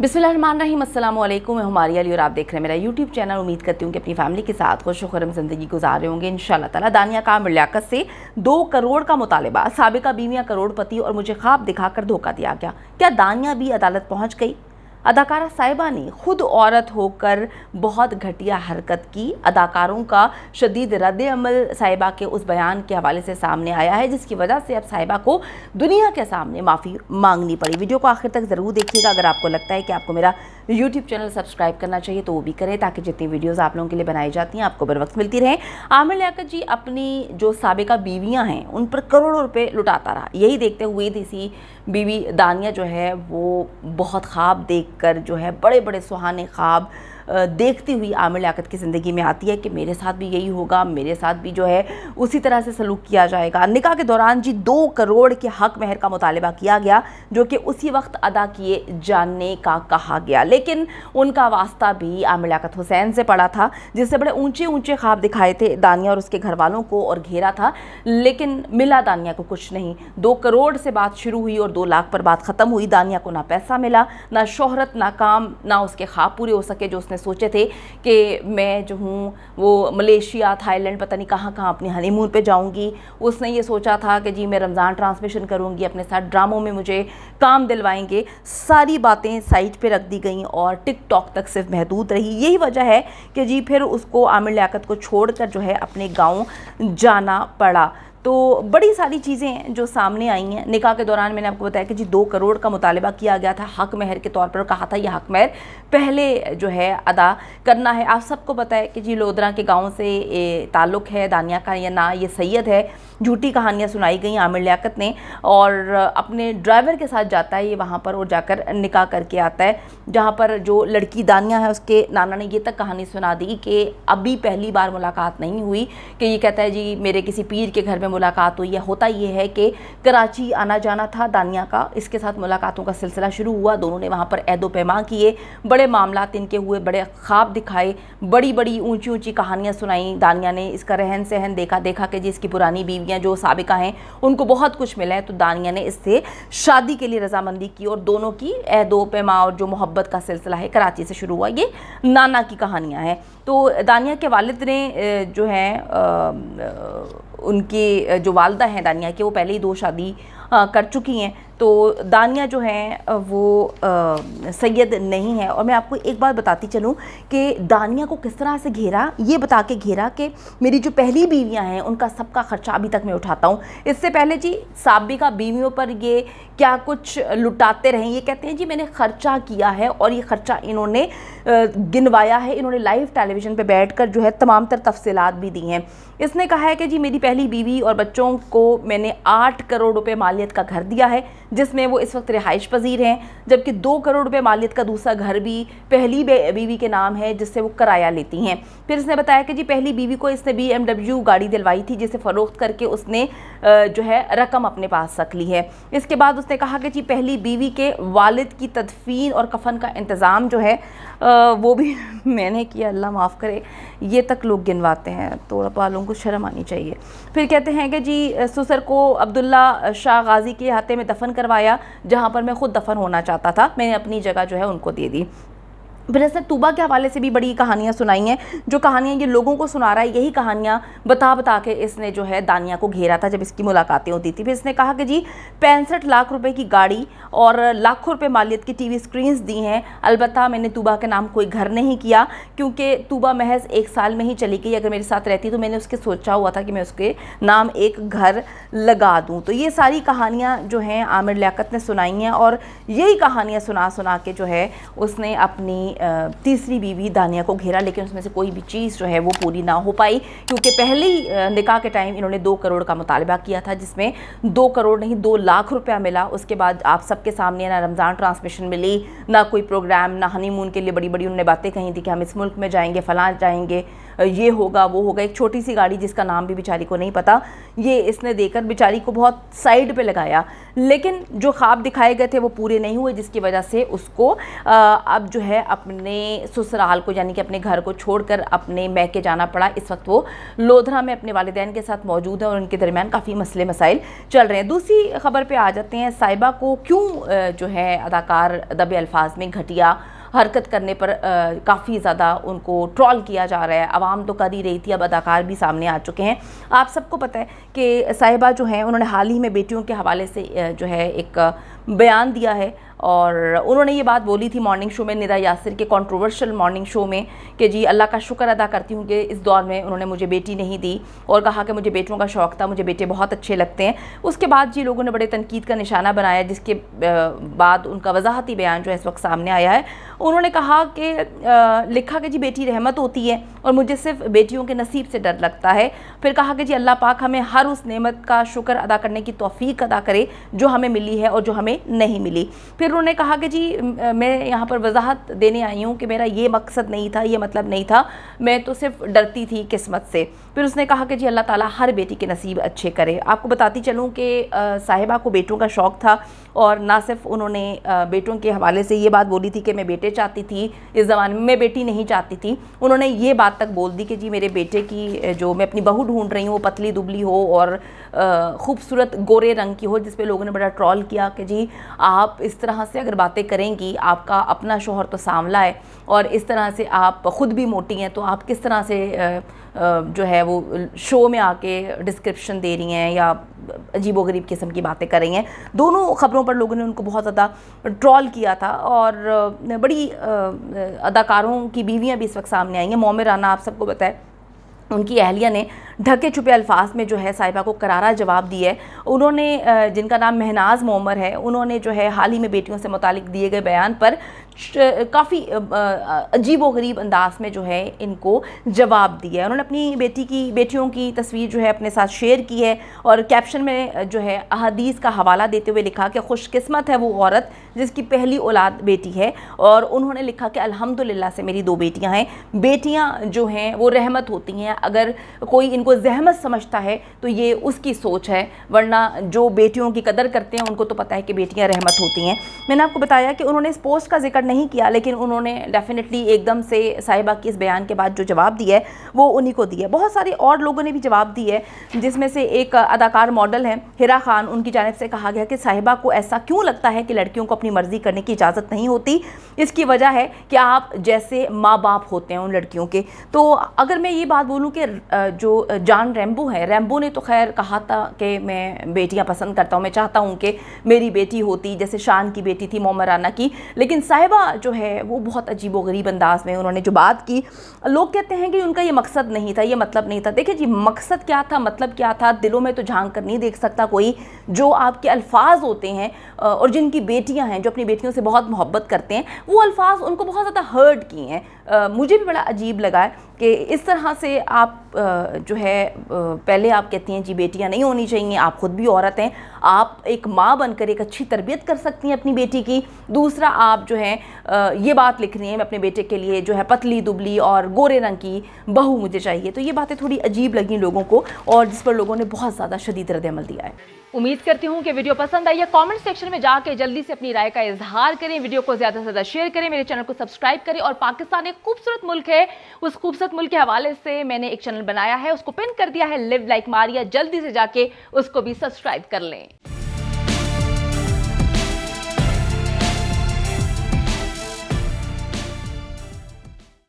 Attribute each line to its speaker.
Speaker 1: बिस्मिल्लाहिर्रहमानिर्रहीम, अस्सलाम वालेकुम। मैं हमारी अली और आप देख रहे हैं मेरा यूट्यूब चैनल। उम्मीद करती हूँ कि अपनी फैमिली के साथ खुश खुरम ज़िंदगी गुजार रहे होंगे इंशाल्लाह ताला। दानिया कामिल लियाकत से 2 करोड़ का मुतालबा, साबिका बीवियाँ करोड़पति और मुझे ख्वाब दिखाकर धोखा दिया गया। क्या दानिया भी अदालत पहुँच गई? अदाकारा साहिबा ने खुद औरत होकर बहुत घटिया हरकत की। अदाकारों का शदीद रद्द-ए-अमल साहिबा के उस बयान के हवाले से सामने आया है, जिसकी वजह से अब साहिबा को दुनिया के सामने माफ़ी मांगनी पड़ी। वीडियो को आखिर तक ज़रूर देखिएगा। अगर आपको लगता है कि आपको मेरा यूट्यूब चैनल सब्सक्राइब करना चाहिए तो वो भी करें, ताकि जितनी वीडियोज़ आप लोगों के लिए बनाई जाती हैं आपको बर वक्त मिलती रहें। आमिर लियाकत जी अपनी जो साबिका बीवियाँ हैं उन पर करोड़ों रुपये लुटाता रहा। यही देखते हुए तीसरी बीवी दानिया जो है वो बहुत ख्वाब देखकर जो है बड़े बड़े सुहाने ख्वाब देखती हुई आमिर लियाकत की ज़िंदगी में आती है कि मेरे साथ भी यही होगा, मेरे साथ भी जो है उसी तरह से सलूक किया जाएगा। निकाह के दौरान जी 2 करोड़ के हक महर का मुतालबा किया गया, जो कि उसी वक्त अदा किए जाने का कहा गया, लेकिन उनका वास्ता भी आमिर लियाकत हुसैन से पड़ा था, जिससे बड़े ऊंचे ऊंचे ख्वाब दिखाए थे दानिया और उसके घर वालों को और घेरा था, लेकिन मिला दानिया को कुछ नहीं। 2 करोड़ से बात शुरू हुई और 2 लाख पर बात ख़त्म हुई। दानिया को ना पैसा मिला, ना शोहरत, ना काम, ना उसके ख्वाब पूरे हो सके जो सोचे थे कि मैं जो हूँ वो मलेशिया, थाईलैंड, पता नहीं कहाँ कहाँ अपनी हनीमून पे जाऊँगी। उसने ये सोचा था कि जी मैं रमज़ान ट्रांसमिशन करूँगी, अपने साथ ड्रामों में मुझे काम दिलवाएंगे। सारी बातें साइड पे रख दी गई और टिकटॉक तक सिर्फ महदूद रही। यही वजह है कि जी फिर उसको आमिर लियाकत को छोड़कर जो है अपने गाँव जाना पड़ा। तो बड़ी सारी चीज़ें जो सामने आई हैं। निकाह के दौरान मैंने आपको बताया कि जी 2 करोड़ का मुतालबा किया गया था हक महर के तौर पर, कहा था यह हक महर पहले जो है अदा करना है। आप सबको पता है कि जी लोधरा के गांव से ताल्लुक़ है दानिया का, या ना ये सैयद है। झूठी कहानियाँ सुनाई गई आमिर लियाकत ने, और अपने ड्राइवर के साथ जाता है ये वहाँ पर और जाकर निकाह करके आता है, जहाँ पर जो लड़की दानिया है उसके नाना ने ये तक कहानी सुना दी कि अभी पहली बार मुलाकात नहीं हुई, कि ये कहता है जी मेरे किसी पीर के घर में मुलाकात हुई है। होता ये है कि कराची आना जाना था दानिया का, इसके साथ मुलाकातों का सिलसिला शुरू हुआ। दोनों ने वहाँ पर ऐदो पैमा किए, बड़े मामलात इनके हुए, बड़े ख्वाब दिखाए, बड़ी बड़ी ऊंची ऊंची कहानियाँ सुनाई। दानिया ने इसका रहन सहन देखा कि जी इसकी पुरानी बीवियाँ जो साबिका हैं उनको बहुत कुछ मिला है, तो दानिया ने इससे शादी के लिए रजामंदी की और दोनों की ऐदो पैमा और जो मोहब्बत का सिलसिला है कराची से शुरू हुआ। ये नाना की कहानियाँ हैं। तो दानिया के वालिद ने जो है उनकी जो वालदा हैं दानिया के, वो पहले ही 2 शादी कर चुकी हैं। तो दानिया जो है वो सैयद नहीं है। और मैं आपको एक बात बताती चलूँ कि दानिया को किस तरह से घेरा, ये बता के घेरा कि मेरी जो पहली बीवियां हैं उनका सबका खर्चा अभी तक मैं उठाता हूँ। इससे पहले जी साबिका बीवियों पर ये क्या कुछ लुटाते रहे। ये कहते हैं जी मैंने खर्चा किया है और ये खर्चा इन्होंने गिनवाया है। इन्होंने लाइव टेलीविज़न पे बैठकर जो है तमाम तर तफसीलात भी दी हैं। इसने कहा है कि जी मेरी पहली बीवी और बच्चों को मैंने 8 करोड़ रुपए मालियत का घर दिया है, जिसमें वो इस वक्त रिहाइश पजीर हैं, जबकि 2 करोड़ रुपए मालियत का दूसरा घर भी पहली बीवी के नाम है, जिससे वो किराया लेती हैं। फिर इसने बताया कि जी पहली बीवी को इसने BMW गाड़ी दिलवाई थी, जिसे फ़रोख्त करके उसने जो है रकम अपने पास रख ली है। इसके बाद उसने कहा कि जी पहली बीवी के वालिद की तदफीन और कफन का इंतज़ाम जो है वो भी मैंने किया। अल्लाह माफ़ करे, ये तक लोग गिनवाते हैं, तो वालों को शर्म आनी चाहिए। फिर कहते हैं कि जी ससुर को अब्दुल्ला शाह गाजी के हाथे में दफन करवाया, जहाँ पर मैं खुद दफन होना चाहता था, मैंने अपनी जगह जो है उनको दे दी। फिर इसने तूबा के हवाले से भी बड़ी कहानियाँ सुनाई हैं। जो कहानियाँ ये लोगों को सुना रहा है, यही कहानियाँ बता के इसने जो है दानिया को घेरा था जब इसकी मुलाकातें होती थी। फिर इसने कहा कि जी 65 लाख रुपए की गाड़ी और लाखों रुपए मालियत की TV स्क्रीन्स दी हैं। अलबत्ता मैंने तूबा के नाम कोई घर नहीं किया, क्योंकि तूबा महज 1 साल में ही चली गई। अगर मेरे साथ रहती तो मैंने उसके सोचा हुआ था कि मैं उसके नाम एक घर लगा दूँ। तो ये सारी कहानियाँ जो हैं आमिर लियाकत ने सुनाई हैं, और यही कहानियाँ सुना के जो है उसने अपनी तीसरी बीवी दानिया को घेरा, लेकिन उसमें से कोई भी चीज़ जो है वो पूरी ना हो पाई, क्योंकि पहले ही निकाह के टाइम इन्होंने 2 करोड़ का मुतालबा किया था, जिसमें 2 करोड़ नहीं 2 लाख रुपया मिला। उसके बाद आप सबके सामने ना रमज़ान ट्रांसमिशन मिली, ना कोई प्रोग्राम, ना हनीमून के लिए बड़ी बड़ी उन्होंने बातें कही थी कि हम इस मुल्क में जाएंगे, फलां जाएंगे, یہ ہوگا وہ ہوگا. ایک چھوٹی سی گاڑی جس کا نام بھی بیچاری کو نہیں پتا, یہ اس نے دے کر بیچاری کو بہت سائیڈ پہ لگایا. لیکن جو خواب دکھائے گئے تھے وہ پورے نہیں ہوئے, جس کی وجہ سے اس کو اب جو ہے اپنے سسرال کو یعنی کہ اپنے گھر کو چھوڑ کر اپنے میکے جانا پڑا. اس وقت وہ لودھرا میں اپنے والدین کے ساتھ موجود ہیں اور ان کے درمیان کافی مسئلے مسائل چل رہے ہیں. دوسری خبر پہ آ جاتے ہیں. صاحبہ کو کیوں جو ہے اداکار دبے الفاظ میں گھٹیا حرکت کرنے پر کافی زیادہ ان کو ٹرول کیا جا رہا ہے. عوام تو کر ہی رہی تھی, اب اداکار بھی سامنے آ چکے ہیں. آپ سب کو پتہ ہے کہ صاحبہ جو ہیں انہوں نے حال ہی میں بیٹیوں کے حوالے سے جو ہے ایک بیان دیا ہے, اور انہوں نے یہ بات بولی تھی مارننگ شو میں, ندا یاسر کے کنٹروورشل مارننگ شو میں, کہ جی اللہ کا شکر ادا کرتی ہوں کہ اس دور میں انہوں نے مجھے بیٹی نہیں دی, اور کہا کہ مجھے بیٹوں کا شوق تھا, مجھے بیٹے بہت اچھے لگتے ہیں. اس کے بعد جی لوگوں نے بڑے تنقید کا نشانہ بنایا, جس کے بعد ان کا وضاحتی بیان جو ہے اس وقت سامنے آیا ہے. انہوں نے کہا کہ لکھا کہ جی بیٹی رحمت ہوتی ہے اور مجھے صرف بیٹیوں کے نصیب سے ڈر لگتا ہے. پھر کہا کہ جی اللہ پاک ہمیں ہر اس نعمت کا شکر ادا کرنے کی توفیق عطا کرے جو ہمیں ملی ہے اور جو ہمیں نہیں ملی. پھر انہوں نے کہا کہ جی میں یہاں پر وضاحت دینے آئی ہوں کہ میرا یہ مقصد نہیں تھا, یہ مطلب نہیں تھا, میں تو صرف ڈرتی تھی قسمت سے. پھر اس نے کہا کہ جی اللہ تعالیٰ ہر بیٹی کے نصیب اچھے کرے. آپ کو بتاتی چلوں کہ صاحبہ کو بیٹوں کا شوق تھا, اور نہ صرف انہوں نے بیٹوں کے حوالے سے یہ بات بولی تھی کہ میں بیٹے چاہتی تھی, اس زمانے میں بیٹی نہیں چاہتی تھی. انہوں نے یہ بات تک بول دی کہ جی میرے بیٹے کی جو میں اپنی بہو ڈھونڈ رہی ہوں وہ پتلی دبلی ہو اور خوبصورت گورے رنگ کی ہو, جس پہ لوگوں نے بڑا ٹرول کیا کہ جی آپ اس طرح سے اگر باتیں کریں گی, آپ کا اپنا شوہر تو سانولا ہے اور اس طرح سے آپ خود بھی موٹی ہیں, تو آپ کس طرح سے جو ہے وہ شو میں آ کے ڈسکرپشن دے رہی ہیں یا عجیب و غریب قسم کی باتیں کر رہی ہیں. دونوں خبروں پر لوگوں نے ان کو بہت زیادہ ٹرول کیا تھا, اور بڑی اداکاروں کی بیویاں بھی اس وقت سامنے آئی ہیں. مومر رانا آپ سب کو پتہ ہے, ان کی اہلیہ نے ڈھکے چھپے الفاظ میں جو ہے صاحبہ کو کرارا جواب دیا ہے. انہوں نے جن کا نام مہناز مومر ہے, انہوں نے جو ہے حال ہی میں بیٹیوں سے متعلق دیے گئے بیان پر کافی عجیب و غریب انداز میں جو ہے ان کو جواب دیا ہے. انہوں نے اپنی بیٹیوں کی تصویر جو ہے اپنے ساتھ شیئر کی ہے, اور کیپشن میں جو ہے احادیث کا حوالہ دیتے ہوئے لکھا کہ خوش قسمت ہے وہ عورت جس کی پہلی اولاد بیٹی ہے. اور انہوں نے لکھا کہ الحمدللہ سے میری 2 بیٹیاں ہیں. بیٹیاں جو ہیں وہ رحمت ہوتی ہیں, اگر کوئی ان کو زحمت سمجھتا ہے تو یہ اس کی سوچ ہے, ورنہ جو بیٹیوں کی قدر کرتے ہیں ان کو تو پتہ ہے کہ بیٹیاں رحمت ہوتی ہیں. میں نے آپ کو بتایا کہ انہوں نے اس پوسٹ کا ذکر نہیں کیا, لیکن انہوں نے ڈیفینیٹلی ایک دم سے صاحبہ کی اس بیان کے بعد جو جواب دیا ہے وہ انہی کو دیا ہے. بہت سارے اور لوگوں نے بھی جواب دی ہے, جس میں سے ایک اداکار ماڈل ہیں ہیرا خان, ان کی جانب سے کہا گیا کہ صاحبہ کو ایسا کیوں لگتا ہے کہ لڑکیوں کو اپنی مرضی کرنے کی اجازت نہیں ہوتی, اس کی وجہ ہے کہ آپ جیسے ماں باپ ہوتے ہیں ان لڑکیوں کے. تو اگر میں یہ بات بولوں کہ جو جان ریمبو ہے, ریمبو نے تو خیر کہا تھا کہ میں بیٹیاں پسند کرتا ہوں, میں چاہتا ہوں کہ میری بیٹی ہوتی جیسے شان کی بیٹی تھی مومر رانا کی. لیکن صاحبہ جو ہے وہ بہت عجیب و غریب انداز میں انہوں نے جو بات کی, لوگ کہتے ہیں کہ ان کا یہ مقصد نہیں تھا, یہ مطلب نہیں تھا. دیکھیں جی مقصد کیا تھا, مطلب کیا تھا, دلوں میں تو جھانک کر نہیں دیکھ سکتا کوئی. جو آپ کے الفاظ ہوتے ہیں اور جن کی بیٹیاں ہیں, جو اپنی بیٹیوں سے بہت محبت کرتے ہیں, وہ الفاظ ان کو بہت زیادہ ہرٹ کیے ہیں. مجھے بھی بڑا عجیب لگا ہے کہ اس طرح سے آپ جو ہے پہلے آپ کہتی ہیں جی بیٹیاں نہیں ہونی چاہیے, آپ خود بھی عورت ہیں, آپ ایک ماں بن کر ایک اچھی تربیت کر سکتی ہیں اپنی بیٹی کی. دوسرا آپ جو ہے یہ بات لکھ رہی ہیں میں اپنے بیٹے کے لیے جو ہے پتلی دبلی اور گورے رنگ کی بہو مجھے چاہیے. تو یہ باتیں تھوڑی عجیب لگیں لوگوں کو, اور جس پر لوگوں نے بہت زیادہ شدید رد عمل دیا ہے. امید کرتی ہوں کہ ویڈیو پسند آئی ہے. کامنٹ سیکشن میں جا کے جلدی سے اپنی رائے کا اظہار کریں, ویڈیو کو زیادہ سے زیادہ شیئر کریں, میرے چینل کو سبسکرائب کریں. اور پاکستان ایک خوبصورت ملک ہے, اس خوبصورت ملک کے حوالے سے میں نے ایک چینل بنایا ہے, اس کو پن کر دیا ہے لیو لائک ماریا, جلدی سے جا کے اس کو بھی سبسکرائب کر لیں.